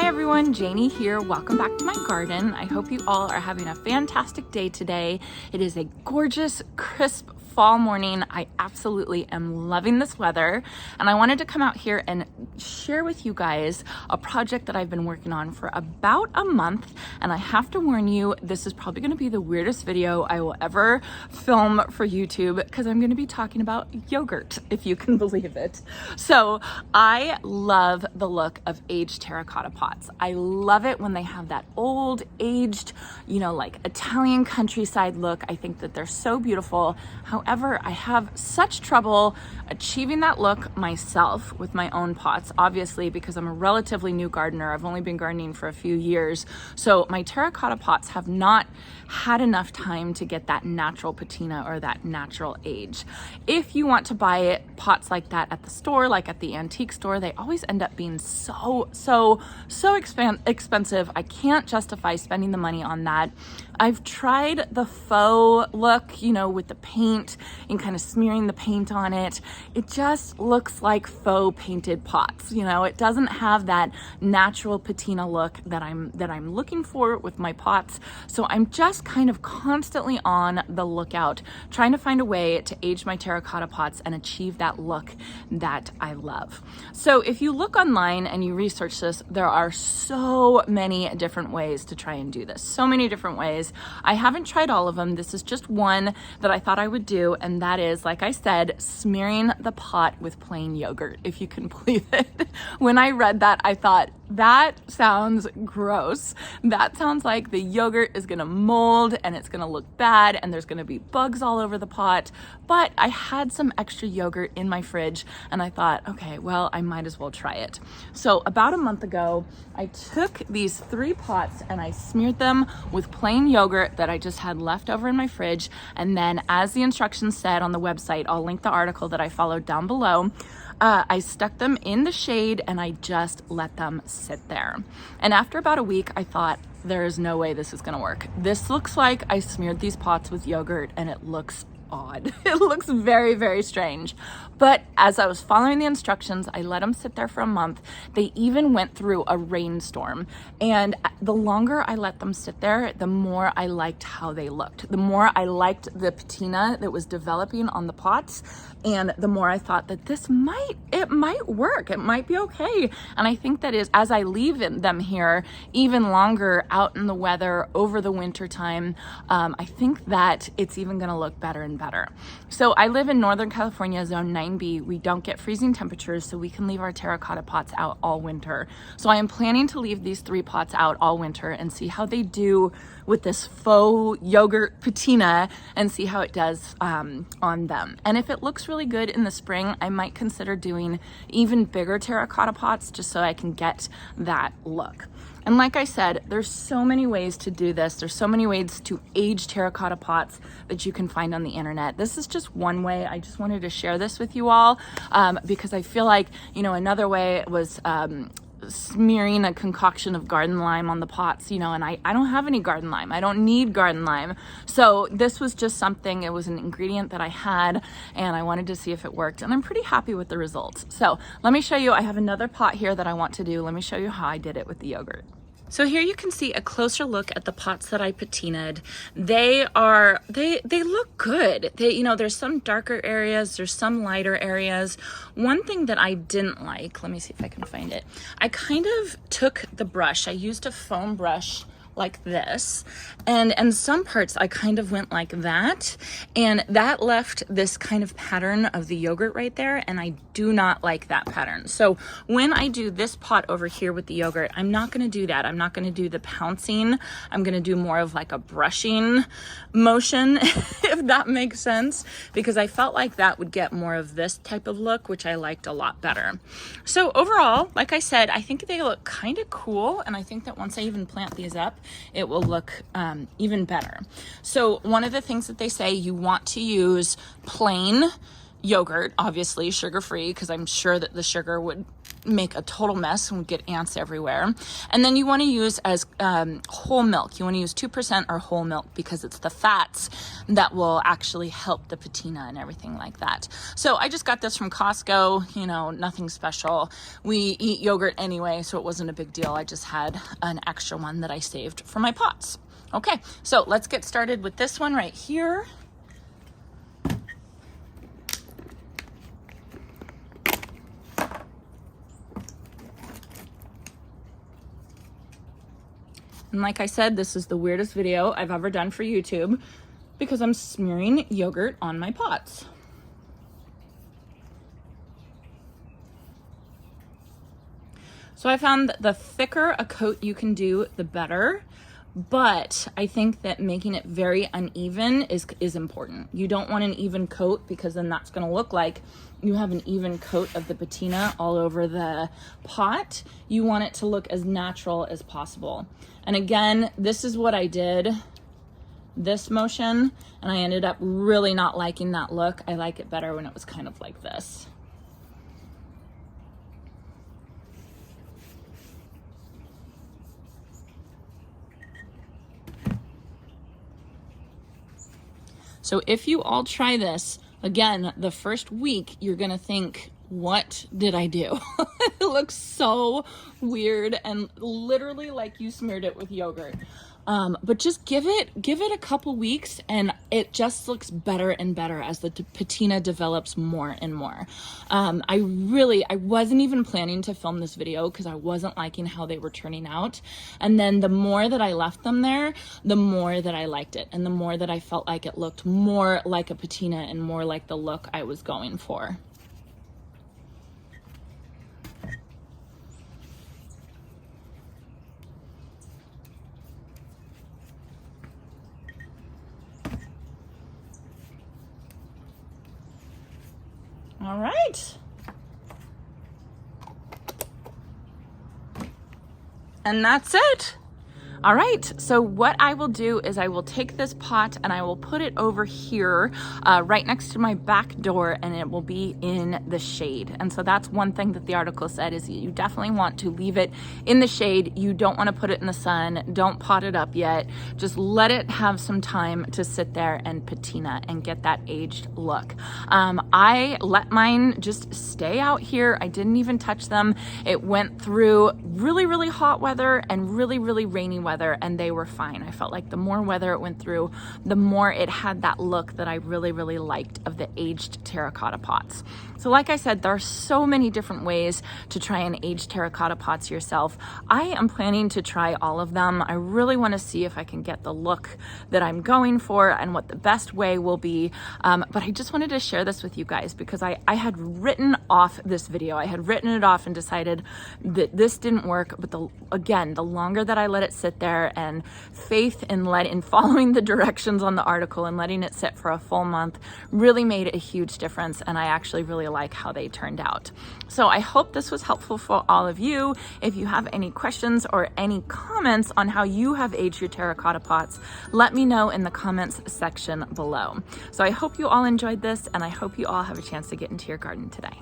Hi everyone, Janie here. Welcome back to my garden. I hope you all are having a fantastic day today. It is a gorgeous, crisp fall morning. I absolutely am loving this weather, and I wanted to come out here and share with you guys a project that I've been working on for about a month. And I have to warn you, this is probably going to be the weirdest video I will ever film for YouTube because I'm going to be talking about yogurt, if you can believe it. So I love the look of aged terracotta pots. I love it when they have that old aged, like Italian countryside look. I think that they're so beautiful. However, I have such trouble achieving that look myself with my own pots, obviously, because I'm a relatively new gardener. I've only been gardening for a few years. So my terracotta pots have not had enough time to get that natural patina or that natural age. If you want to buy pots like that at the store, like at the antique store, they always end up being so expensive. I can't justify spending the money on that. I've tried the faux look, with the paint and kind of smearing the paint on it. It just looks like faux painted pots. It doesn't have that natural patina look that I'm looking for with my pots. So I'm just kind of constantly on the lookout, trying to find a way to age my terracotta pots and achieve that look that I love. So if you look online and you research this, there are so many different ways to try and do this. So many different ways. I haven't tried all of them. This is just one that I thought I would do, and that is, like I said, smearing the pot with plain yogurt, if you can believe it. When I read that, I thought, that sounds gross. That sounds like the yogurt is gonna mold and it's gonna look bad and there's gonna be bugs all over the pot. But I had some extra yogurt in my fridge and I thought, okay, well, I might as well try it. So about a month ago, I took these 3 pots and I smeared them with plain yogurt that I just had left over in my fridge. And then, as the instructions said on the website, I'll link the article that I followed down below. I stuck them in the shade and I just let them sit there. And after about a week, I thought, there is no way this is gonna work. This looks like I smeared these pots with yogurt and it looks odd. It looks very, very strange. But as I was following the instructions, I let them sit there for a month. They even went through a rainstorm. And the longer I let them sit there, the more I liked how they looked. The more I liked the patina that was developing on the pots. And the more I thought that it might work. It might be okay. And I think that is, as I leave them here even longer out in the weather over the winter time, I think that it's even gonna look better and better. So I live in Northern California, zone 9B. We don't get freezing temperatures, so we can leave our terracotta pots out all winter. So I am planning to leave these 3 pots out all winter and see how they do with this faux yogurt patina and see how it does on them. And if it looks really good in the spring, I might consider doing even bigger terracotta pots just so I can get that look. And like I said, there's so many ways to do this. There's so many ways to age terracotta pots that you can find on the internet. This is just one way. I just wanted to share this with you all because I feel like, another way was smearing a concoction of garden lime on the pots, and I don't have any garden lime. I don't need garden lime. So this was just something, it was an ingredient that I had and I wanted to see if it worked, and I'm pretty happy with the results. So let me show you, I have another pot here that I want to do. Let me show you how I did it with the yogurt. So here you can see a closer look at the pots that I patinaed. They look good. There's some darker areas, there's some lighter areas. One thing that I didn't like, let me see if I can find it. I kind of took the brush, I used a foam brush like this, and some parts I kind of went like that, and that left this kind of pattern of the yogurt right there, and I do not like that pattern. So when I do this pot over here with the yogurt, I'm not going to do that. I'm not going to do the pouncing. I'm going to do more of like a brushing motion, if that makes sense, because I felt like that would get more of this type of look, which I liked a lot better. So overall, like I said, I think they look kind of cool, and I think that once I even plant these up, it will look even better. So one of the things that they say, you want to use plain yogurt, obviously sugar-free, because I'm sure that the sugar would make a total mess and get ants everywhere. And then you want to use as whole milk. You want to use 2% or whole milk because it's the fats that will actually help the patina and everything like that. So I just got this from Costco, you know, nothing special. We eat yogurt anyway, so it wasn't a big deal. I just had an extra one that I saved for my pots. Okay, so let's get started with this one right here. And like I said, this is the weirdest video I've ever done for YouTube because I'm smearing yogurt on my pots. So I found that the thicker a coat you can do, the better. But I think that making it very uneven is important. You don't want an even coat because then that's going to look like you have an even coat of the patina all over the pot. You want it to look as natural as possible. And again, this is what I did, this motion, and I ended up really not liking that look. I like it better when it was kind of like this. So if you all try this, again, the first week, you're gonna think, what did I do? It looks so weird and literally like you smeared it with yogurt. But just give it a couple weeks and it just looks better and better as the patina develops more and more. I wasn't even planning to film this video because I wasn't liking how they were turning out. And then the more that I left them there, the more that I liked it and the more that I felt like it looked more like a patina and more like the look I was going for. All right. And that's it. All right, so what I will do is I will take this pot and I will put it over here right next to my back door and it will be in the shade. And so that's one thing that the article said is you definitely want to leave it in the shade. You don't want to put it in the sun. Don't pot it up yet. Just let it have some time to sit there and patina and get that aged look. I let mine just stay out here. I didn't even touch them. It went through really, really hot weather and really, really rainy weather. And they were fine. I felt like the more weather it went through, the more it had that look that I really, really liked of the aged terracotta pots. So like I said, there are so many different ways to try and age terracotta pots yourself. I am planning to try all of them. I really want to see if I can get the look that I'm going for and what the best way will be. But I just wanted to share this with you guys because I had written off this video. I had written it off and decided that this didn't work. But again, the longer that I let it sit there and faith in following the directions on the article and letting it sit for a full month really made a huge difference. And I actually really like how they turned out. So I hope this was helpful for all of you. If you have any questions or any comments on how you have aged your terracotta pots, let me know in the comments section below. So I hope you all enjoyed this and I hope you all have a chance to get into your garden today.